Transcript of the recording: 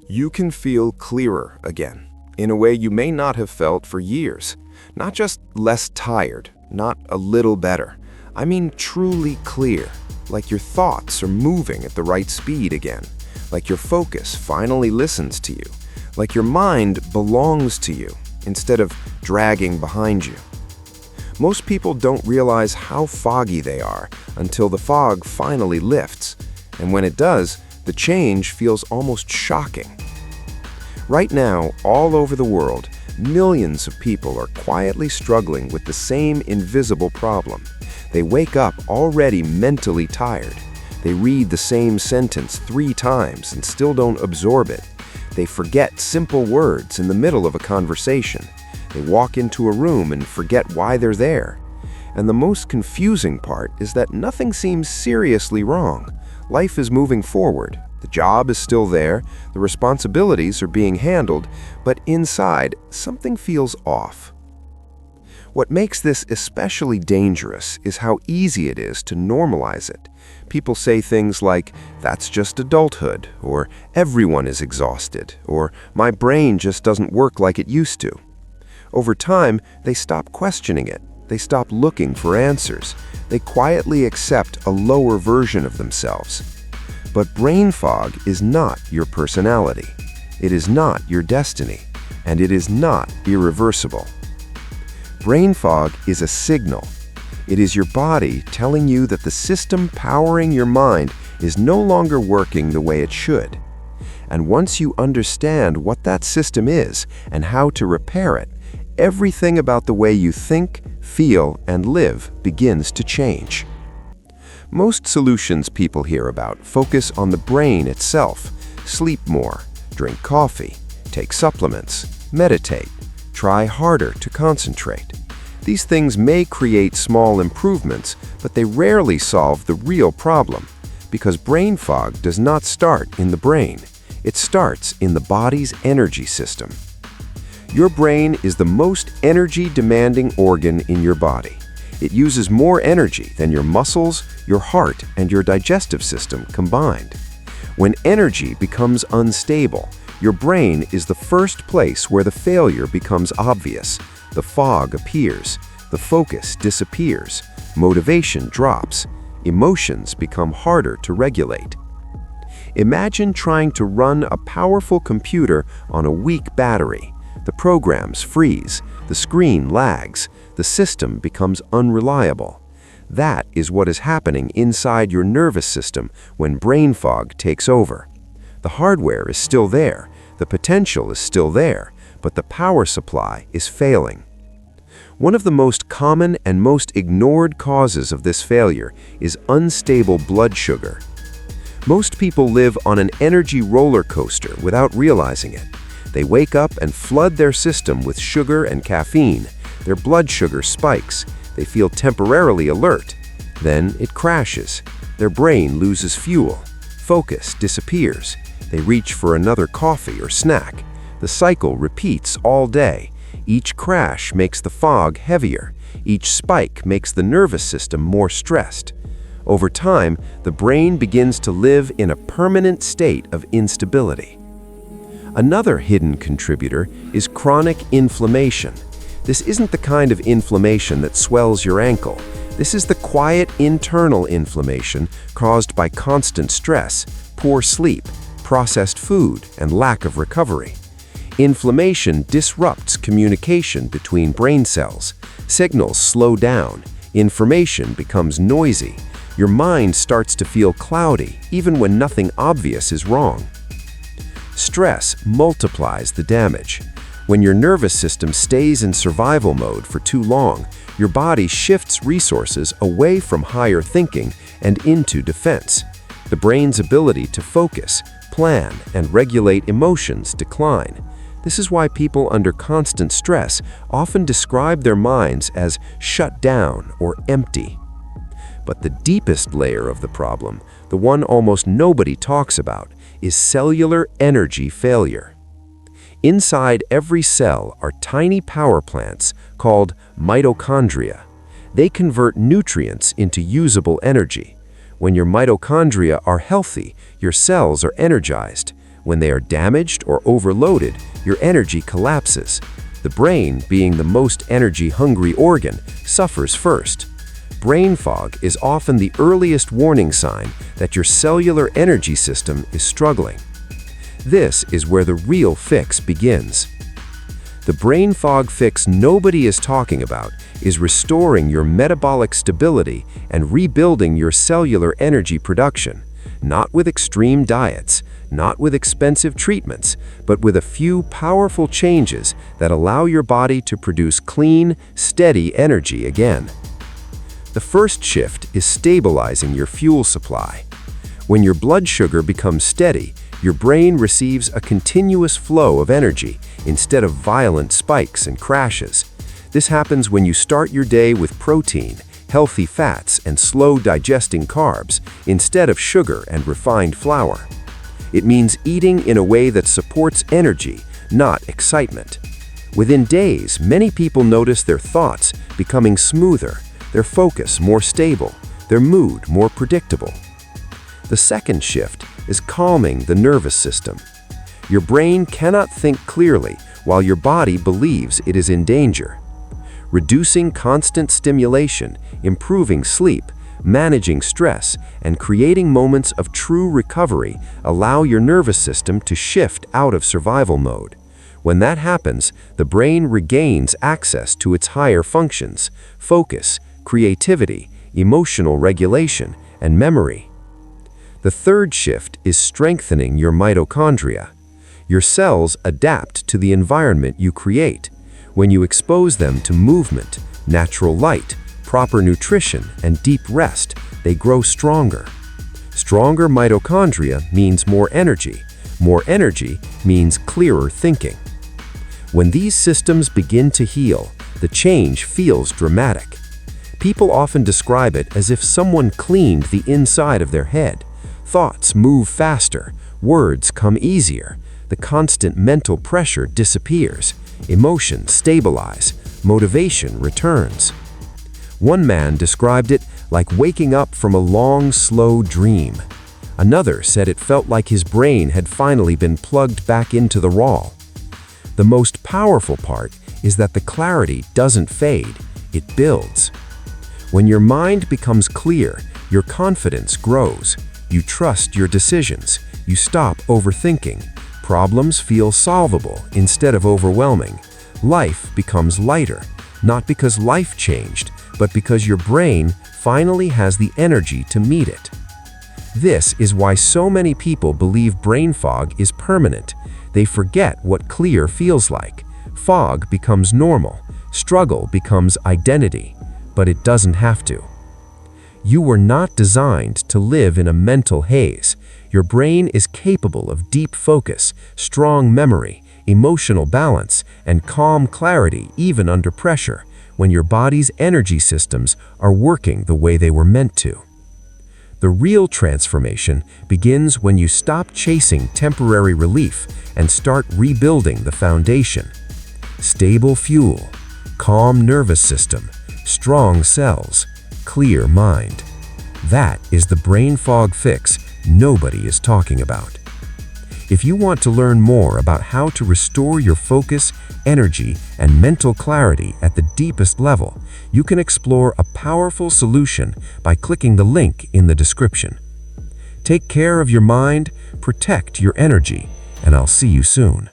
You can feel clearer again, in a way you may not have felt for years. Not just less tired, not a little better. I mean truly clear, like your thoughts are moving at the right speed again, like your focus finally listens to you, like your mind belongs to you instead of dragging behind you. Most people don't realize how foggy they are until the fog finally lifts, and when it does, the change feels almost shocking. Right now, all over the world, millions of people are quietly struggling with the same invisible problem. They wake up already mentally tired. They read the same sentence 3 times and still don't absorb it. They forget simple words in the middle of a conversation. They walk into a room and forget why they're there. And the most confusing part is that nothing seems seriously wrong. Life is moving forward. The job is still there, the responsibilities are being handled, but inside, something feels off. What makes this especially dangerous is how easy it is to normalize it. People say things like, "That's just adulthood," or "Everyone is exhausted," or "My brain just doesn't work like it used to." Over time, they stop questioning it. They stop looking for answers. They quietly accept a lower version of themselves. But brain fog is not your personality. It is not your destiny, and it is not irreversible. Brain fog is a signal. It is your body telling you that the system powering your mind is no longer working the way it should. And once you understand what that system is and how to repair it, everything about the way you think, feel, and live begins to change. Most solutions people hear about focus on the brain itself. Sleep more, drink coffee, take supplements, meditate, try harder to concentrate. These things may create small improvements, but they rarely solve the real problem, because brain fog does not start in the brain. It starts in the body's energy system. Your brain is the most energy-demanding organ in your body. It uses more energy than your muscles, your heart, and your digestive system combined. When energy becomes unstable, your brain is the first place where the failure becomes obvious. The fog appears, the focus disappears, motivation drops, emotions become harder to regulate. Imagine trying to run a powerful computer on a weak battery. The programs freeze, the screen lags, the system becomes unreliable. That is what is happening inside your nervous system when brain fog takes over. The hardware is still there, the potential is still there, but the power supply is failing. One of the most common and most ignored causes of this failure is unstable blood sugar. Most people live on an energy roller coaster without realizing it. They wake up and flood their system with sugar and caffeine. Their blood sugar spikes. They feel temporarily alert. Then it crashes. Their brain loses fuel. Focus disappears. They reach for another coffee or snack. The cycle repeats all day. Each crash makes the fog heavier. Each spike makes the nervous system more stressed. Over time, the brain begins to live in a permanent state of instability. Another hidden contributor is chronic inflammation. This isn't the kind of inflammation that swells your ankle. This is the quiet internal inflammation caused by constant stress, poor sleep, processed food, and lack of recovery. Inflammation disrupts communication between brain cells. Signals slow down. Information becomes noisy. Your mind starts to feel cloudy, even when nothing obvious is wrong. Stress multiplies the damage. When your nervous system stays in survival mode for too long, your body shifts resources away from higher thinking and into defense. The brain's ability to focus, plan, and regulate emotions decline. This is why people under constant stress often describe their minds as shut down or empty. But the deepest layer of the problem, the one almost nobody talks about, is cellular energy failure. Inside every cell are tiny power plants called mitochondria. They convert nutrients into usable energy. When your mitochondria are healthy, your cells are energized. When they are damaged or overloaded, your energy collapses. The brain, being the most energy-hungry organ, suffers first. Brain fog is often the earliest warning sign that your cellular energy system is struggling. This is where the real fix begins. The brain fog fix nobody is talking about is restoring your metabolic stability and rebuilding your cellular energy production, not with extreme diets, not with expensive treatments, but with a few powerful changes that allow your body to produce clean, steady energy again. The first shift is stabilizing your fuel supply. When your blood sugar becomes steady, your brain receives a continuous flow of energy instead of violent spikes and crashes. This happens when you start your day with protein, healthy fats, and slow-digesting carbs instead of sugar and refined flour. It means eating in a way that supports energy, not excitement. Within days, many people notice their thoughts becoming smoother, their focus more stable, their mood more predictable. The second shift is calming the nervous system. Your brain cannot think clearly while your body believes it is in danger. Reducing constant stimulation, improving sleep, managing stress, and creating moments of true recovery allow your nervous system to shift out of survival mode. When that happens, the brain regains access to its higher functions: focus, creativity, emotional regulation, and memory. The third shift is strengthening your mitochondria. Your cells adapt to the environment you create. When you expose them to movement, natural light, proper nutrition, and deep rest, they grow stronger. Stronger mitochondria means more energy. More energy means clearer thinking. When these systems begin to heal, the change feels dramatic. People often describe it as if someone cleaned the inside of their head. Thoughts move faster, words come easier, the constant mental pressure disappears, emotions stabilize, motivation returns. One man described it like waking up from a long, slow dream. Another said it felt like his brain had finally been plugged back into the raw. The most powerful part is that the clarity doesn't fade, it builds. When your mind becomes clear, your confidence grows. You trust your decisions. You stop overthinking. Problems feel solvable instead of overwhelming. Life becomes lighter, not because life changed, but because your brain finally has the energy to meet it. This is why so many people believe brain fog is permanent. They forget what clear feels like. Fog becomes normal. Struggle becomes identity. But it doesn't have to. You were not designed to live in a mental haze. Your brain is capable of deep focus, strong memory, emotional balance, and calm clarity even under pressure, when your body's energy systems are working the way they were meant to. The real transformation begins when you stop chasing temporary relief and start rebuilding the foundation. Stable fuel, calm nervous system, strong cells, clear mind. That is the brain fog fix nobody is talking about. If you want to learn more about how to restore your focus, energy, and mental clarity at the deepest level, you can explore a powerful solution by clicking the link in the description. Take care of your mind, protect your energy, and I'll see you soon.